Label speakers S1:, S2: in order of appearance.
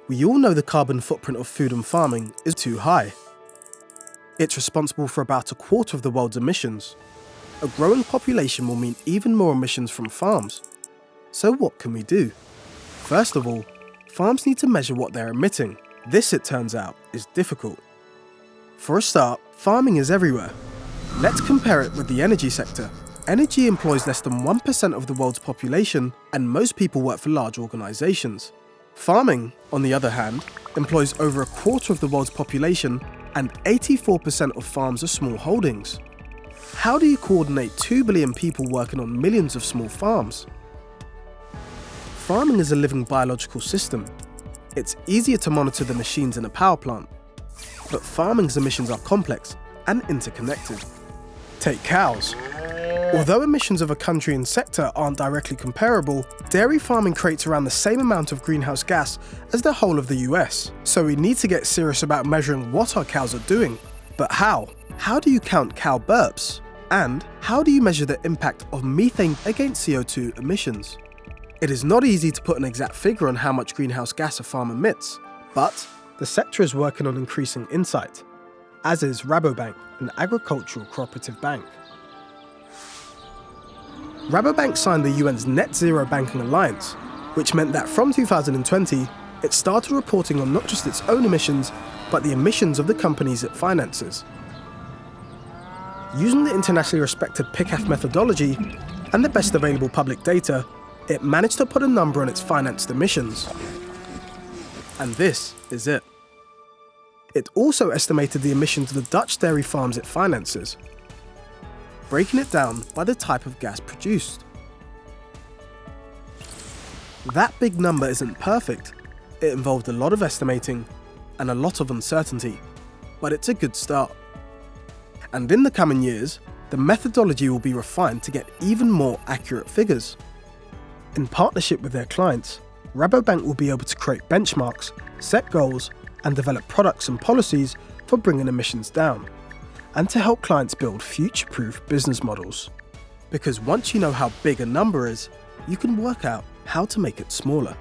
S1: We all know the carbon footprint of food and farming is too high. It's responsible for about a quarter of the world's emissions. A growing population will mean even more emissions from farms. So what can we do? First of all, farms need to measure what they're emitting. This, it turns out, is difficult. For a start, farming is everywhere. Let's compare it with the energy sector. Energy employs less than 1% of the world's population, and most people work for large organizations. Farming, on the other hand, employs over a quarter of the world's population, and 84% of farms are small holdings. How do you coordinate 2 billion people working on millions of small farms? Farming is a living biological system. It's easier to monitor the machines in a power plant, but farming's emissions are complex and interconnected. Take cows. Although emissions of a country and sector aren't directly comparable, dairy farming creates around the same amount of greenhouse gas as the whole of the US. So we need to get serious about measuring what our cows are doing. But how? How do you count cow burps? And how do you measure the impact of methane against CO2 emissions? It is not easy to put an exact figure on how much greenhouse gas a farm emits, but the sector is working on increasing insight, as is Rabobank, an agricultural cooperative bank. Rabobank signed the UN's Net-Zero Banking Alliance, which meant that from 2020, it started reporting on not just its own emissions, but the emissions of the companies it finances. Using the internationally respected PICAF methodology and the best available public data, it managed to put a number on its financed emissions. And this is it. It also estimated the emissions of the Dutch dairy farms it finances, breaking it down by the type of gas produced. That big number isn't perfect. It involved a lot of estimating and a lot of uncertainty, but it's a good start. And in the coming years, the methodology will be refined to get even more accurate figures. In partnership with their clients, Rabobank will be able to create benchmarks, set goals, and develop products and policies for bringing emissions down, and to help clients build future-proof business models. Because once you know how big a number is, you can work out how to make it smaller.